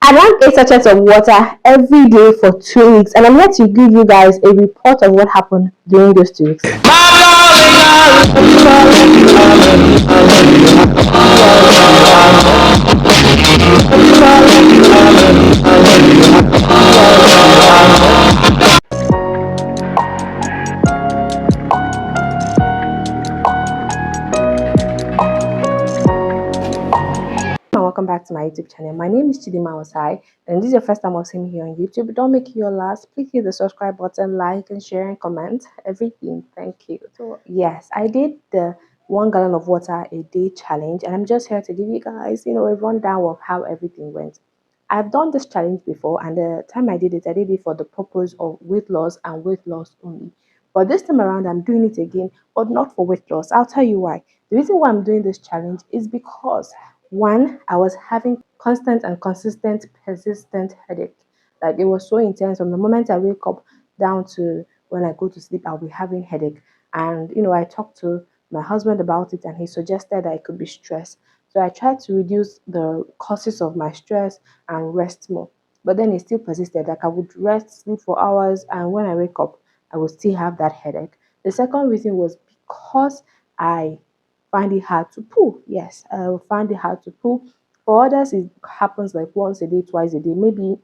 I drank 8 sachets of water every day for 2 weeks, and I'm here to give you guys a report of what happened during those 2 weeks. And welcome back to my YouTube channel. My name is Chidima Osai, and this is your first time watching me here on YouTube. Don't make it your last. Please hit the subscribe button, like and share and comment everything. Thank you. So yes, I did the 1 gallon of water a day challenge, and I'm just here to give you guys, a rundown of how everything went. I've done this challenge before, and the time I did it for the purpose of weight loss and weight loss only. But this time around, I'm doing it again, but not for weight loss. I'll tell you why. The reason why I'm doing this challenge is because one, I was having constant and consistent, persistent headache. Like it was so intense from the moment I wake up down to when I go to sleep, I'll be having headache. And I talked to my husband about it, and he suggested that it could be stress. So I tried to reduce the causes of my stress and rest more. But then it still persisted. Like I would rest, sleep for hours, and when I wake up, I would still have that headache. The second reason was because I find it hard to pull. Yes, I will find it hard to pull. For others, it happens like once a day, twice a day, maybe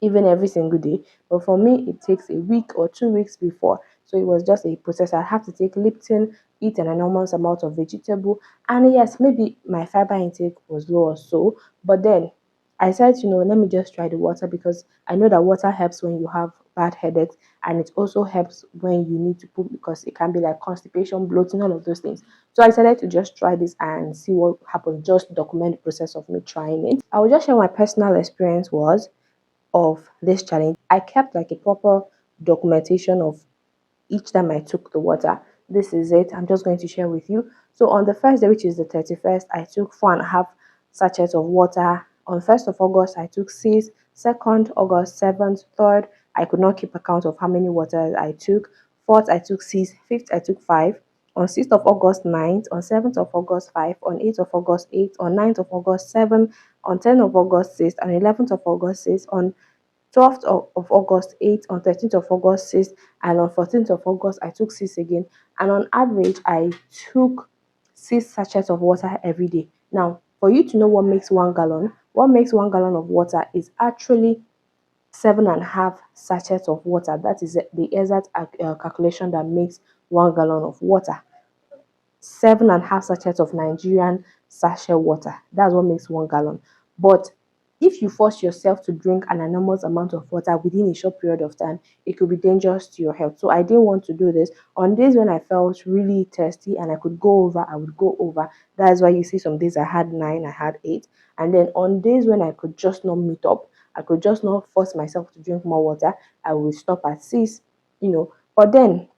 even every single day. But for me, it takes a week or 2 weeks before. So it was just a process. I have to take Lipton, eat an enormous amount of vegetable, and yes, maybe my fiber intake was low or so. But then I said, let me just try the water because I know that water helps when you have bad headaches, and it also helps when you need to poop because it can be like constipation, bloating, all of those things. So I decided to just try this and see what happened, just document the process of me trying it. I will just share my personal experience was of this challenge. I kept like a proper documentation of each time I took the water. This is it. I'm just going to share with you. So on the first day, which is the 31st, I took 4.5 sachets of water. On 1st of August, I took 6. 2nd August, 7th, 3rd, I could not keep account of how many waters I took. 4th, I took 6. 5th, I took 5. On 6th of August, 9th. On 7th of August, 5. On 8th of August, 8. On 9th of August, 7. On 10th of August, 6. On 11th of August, 6. On 12th of August, 8. On 13th of August, 6. And on 14th of August, I took 6 again. And on average, I took 6 sachets of water every day. Now, for you to know what makes 1 gallon, what makes 1 gallon of water is actually 7.5 sachets of water. That is the exact calculation that makes 1 gallon of water. 7.5 sachets of Nigerian sachet water. That's what makes 1 gallon. But if you force yourself to drink an enormous amount of water within a short period of time, it could be dangerous to your health. So I didn't want to do this. On days when I felt really thirsty and I could go over, I would go over. That's why you see some days I had 9, I had 8. And then on days when I could just not meet up, I could just not force myself to drink more water, I would stop at 6. But then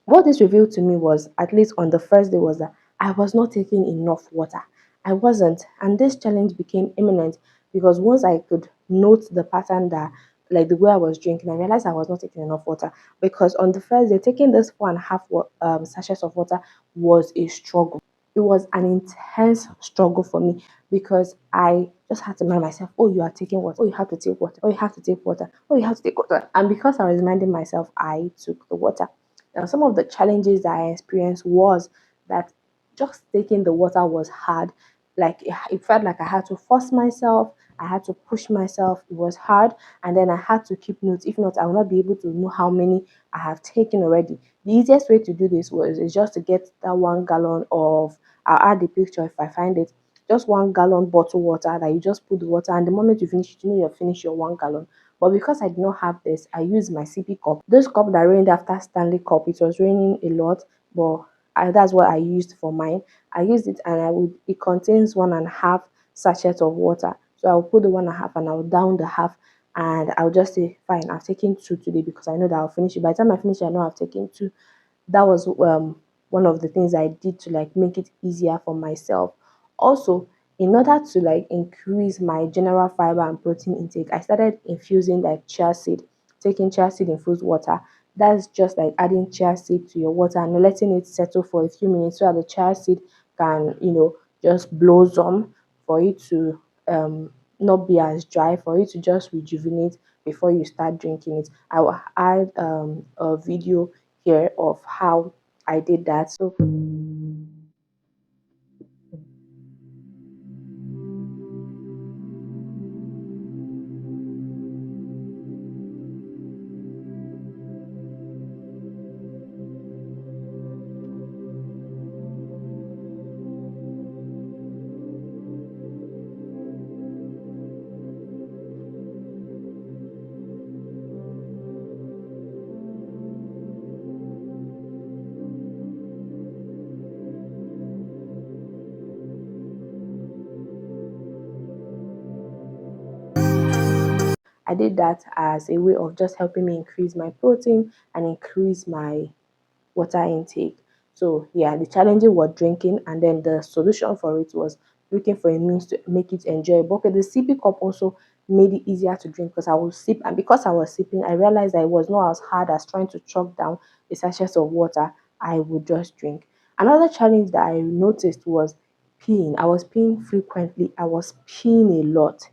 what this revealed to me was, at least on the first day, was that I was not taking enough water. I wasn't. And this challenge became imminent because once I could note the pattern that, like the way I was drinking, I realized I was not taking enough water. Because on the first day, taking this 4.5 sachets of water was a struggle. It was an intense struggle for me because I just had to remind myself, oh, you are taking water. Oh, you have to take water. Oh, you have to take water. Oh, you have to take water. And because I was reminding myself, I took the water. Now, some of the challenges that I experienced was that just taking the water was hard. Like it felt like I had to force myself, I had to push myself. It was hard, and then I had to keep notes. If not, I will not be able to know how many I have taken already. The easiest way to do this was is just to get that 1 gallon of. I'll add the picture if I find it. Just 1 gallon bottle water that you just put the water, and the moment you finish it, you know you've finished your 1 gallon. But because I did not have this, I used my CP cup. This cup that rained after Stanley Cup, it was raining a lot, but that's what I used for mine. I used it, and it contains 1.5 sachets of water. So I'll put the 1.5 and I'll down the half, and I'll just say, fine, I've taken 2 today because I know that I'll finish it. By the time I finish it, I know I've taken 2. That was one of the things I did to like make it easier for myself. Also, in order to like increase my general fiber and protein intake, I started infusing like chia seed, taking chia seed infused water. That's just like adding chia seed to your water and letting it settle for a few minutes so that the chia seed can just blossom for it to not be as dry, for it to just rejuvenate before you start drinking it. I will add a video here of how I did that. So I did that as a way of just helping me increase my protein and increase my water intake. So yeah, the challenges were drinking, and then the solution for it was looking for a means to make it enjoyable. Okay, the sippy cup also made it easier to drink because I would sip, and because I was sipping, I realized that it was not as hard as trying to chug down a sachet of water. I would just drink. Another challenge that I noticed was peeing. I was peeing frequently. I was peeing a lot.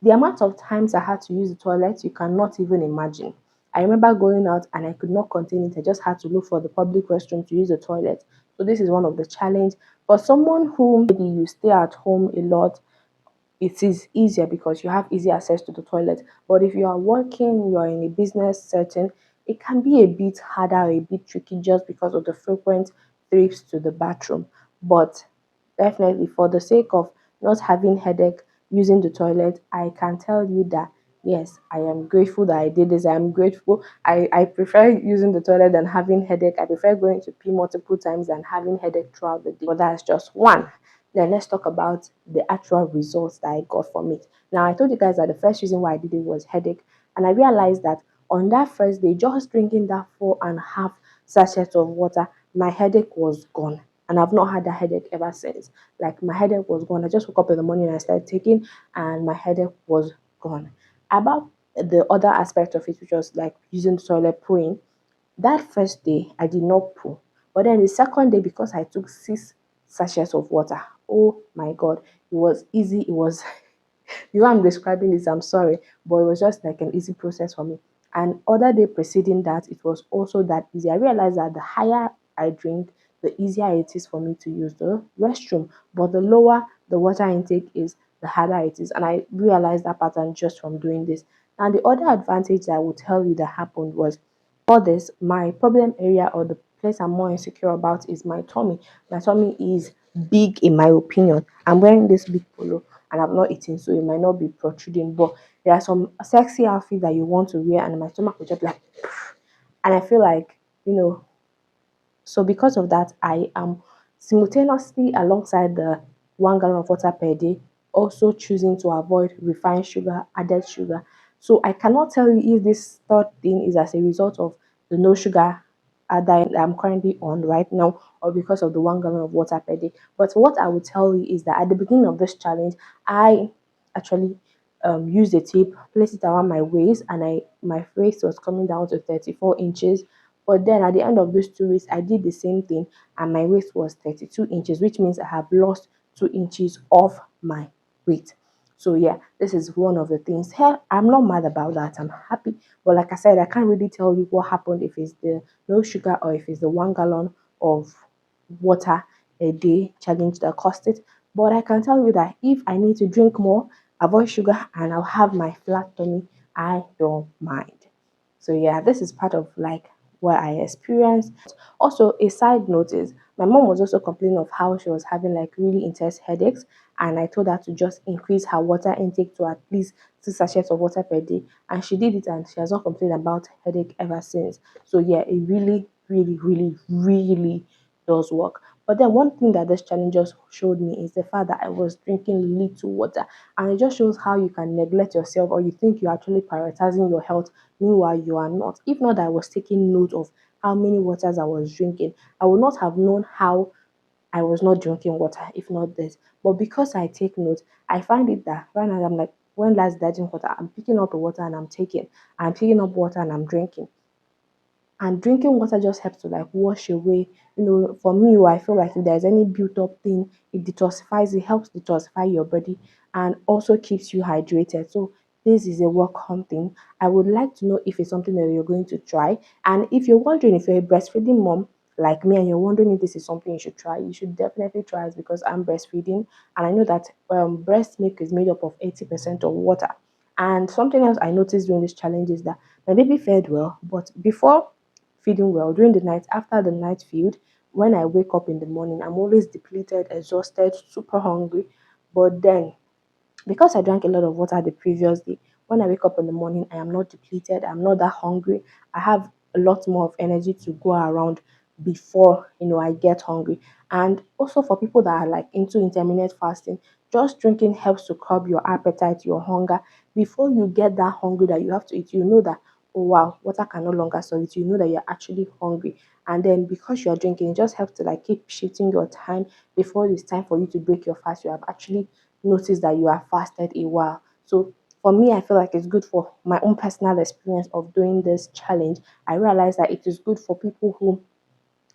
The amount of times I had to use the toilet, you cannot even imagine. I remember going out and I could not contain it. I just had to look for the public restroom to use the toilet. So this is one of the challenge. For someone who maybe you stay at home a lot, it is easier because you have easy access to the toilet. But if you are working, you are in a business setting, it can be a bit harder, a bit tricky just because of the frequent trips to the bathroom. But definitely, for the sake of not having headache using the toilet, I can tell you that yes, I am grateful that I did this. I am grateful. I prefer using the toilet than having headache. I prefer going to pee multiple times than having headache throughout the day. But that's just one. Then let's talk about the actual results that I got from it. Now, I told you guys that the first reason why I did it was headache, and I realized that on that first day, just drinking that 4.5 sachets of water, my headache was gone. And I've not had that headache ever since. Like my headache was gone. I just woke up in the morning and I started taking, and my headache was gone. About the other aspect of it, which was like using the toilet pooing, that first day, I did not poo. But then the second day, because I took 6 sachets of water, oh my God, it was easy. It was, you know, I'm describing this, I'm sorry, but it was just like an easy process for me. And other day preceding that, it was also that easy. I realized that the higher I drink, the easier it is for me to use the restroom. But the lower the water intake is, the harder it is. And I realized that pattern just from doing this. And the other advantage that I would tell you that happened was for this, my problem area or the place I'm more insecure about is my tummy. My tummy is big in my opinion. I'm wearing this big polo and I've not eaten, so it might not be protruding. But there are some sexy outfits that you want to wear, and my stomach will just like, and I feel like, you know, so because of that, I am simultaneously alongside the 1 gallon of water per day, also choosing to avoid refined sugar, added sugar. So I cannot tell you if this third thing is as a result of the no sugar diet that I'm currently on right now or because of the 1 gallon of water per day. But what I would tell you is that at the beginning of this challenge, I actually used a tape, placed it around my waist, and my waist was coming down to 34 inches. But then at the end of those 2 weeks, I did the same thing, and my waist was 32 inches, which means I have lost 2 inches of my weight. So yeah, this is one of the things. Here, I'm not mad about that. I'm happy. But like I said, I can't really tell you what happened if it's the no sugar or if it's the 1 gallon of water a day challenge that cost it. But I can tell you that if I need to drink more, avoid sugar, and I'll have my flat tummy, I don't mind. So yeah, this is part of like what I experienced. Also, a side note is my mom was also complaining of how she was having like really intense headaches, and I told her to just increase her water intake to at least 6 sachets of water per day, and she did it, and she has not complained about headache ever since. So yeah, it really, really, really, really does work. But then one thing that this challenge just showed me is the fact that I was drinking little water. And it just shows how you can neglect yourself or you think you're actually prioritizing your health. Meanwhile, you are not. If not, that I was taking note of how many waters I was drinking, I would not have known how I was not drinking water, if not this. But because I take note, I find it that right now I'm like, when last did I drink water? I'm picking up the water and I'm taking. I'm picking up water and I'm drinking. And drinking water just helps to like wash away. You know, for me, I feel like if there's any built up thing, it detoxifies, it helps detoxify your body. and also keeps you hydrated. So this is a welcome thing. I would like to know if it's something that you're going to try. And if you're wondering if you're a breastfeeding mom like me and you're wondering if this is something you should try, you should definitely try it because I'm breastfeeding and I know that breast milk is made up of 80% of water. And something else I noticed during this challenge is that my baby fed well, but before feeding well, during the night, after the night feed, when I wake up in the morning, I'm always depleted, exhausted, super hungry. But then because I drank a lot of water the previous day, when I wake up in the morning, I am not depleted, I'm not that hungry. I have a lot more of energy to go around before I get hungry. And also for people that are like into intermittent fasting, just drinking helps to curb your appetite, your hunger. Before you get that hungry that you have to eat, you know that oh wow, water can no longer solve it. You know that you're actually hungry. And then because you're drinking, it just helps to like keep shifting your time before it's time for you to break your fast. You have actually notice that you have fasted a while. So for me, I feel like it's good for my own personal experience of doing this challenge. I realize that it is good for people who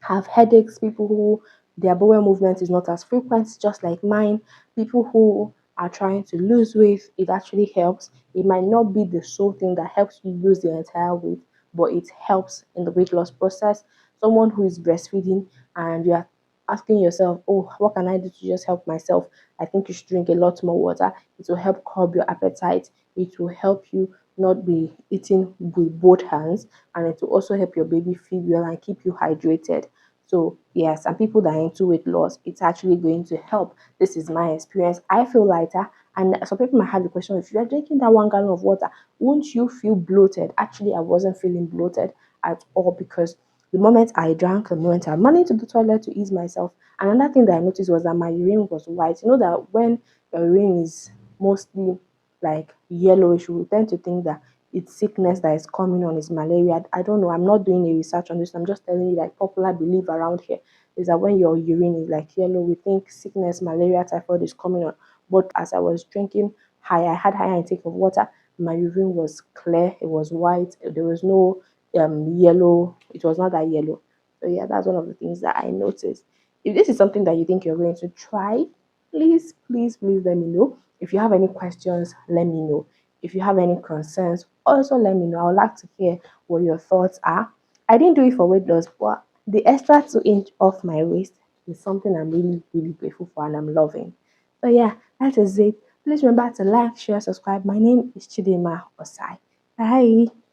have headaches, people who their bowel movement is not as frequent, just like mine, people who are trying to lose weight, it actually helps. It might not be the sole thing that helps you lose the entire weight, but it helps in the weight loss process. Someone who is breastfeeding and you are asking yourself, oh, what can I do to just help myself? I think you should drink a lot more water. It will help curb your appetite. It will help you not be eating with both hands, and it will also help your baby feed well and keep you hydrated. So yes, and people that are into weight loss, it's actually going to help. This is my experience. I feel lighter, and some people might have the question: if you are drinking that 1 gallon of water, won't you feel bloated? Actually, I wasn't feeling bloated at all because the moment I drank, the moment I ran into the toilet to ease myself, another thing that I noticed was that my urine was white. You know that when your urine is mostly like yellowish, we tend to think that it's sickness that is coming on, is malaria. I don't know. I'm not doing a research on this. I'm just telling you like popular belief around here is that when your urine is like yellow, we think sickness, malaria, typhoid is coming on. But as I was drinking I had higher intake of water. My urine was clear. It was white. There was no yellow. It was not that yellow. So yeah, that's one of the things that I noticed. If this is something that you think you're going to try, please, please, please let me know. If you have any questions, let me know. If you have any concerns, also let me know. I would like to hear what your thoughts are. I didn't do it for weight loss, but the extra 2 inch off my waist is something I'm really, really grateful for and I'm loving. So yeah, that is it. Please remember to like, share, subscribe. My name is Chidima Osai. Bye.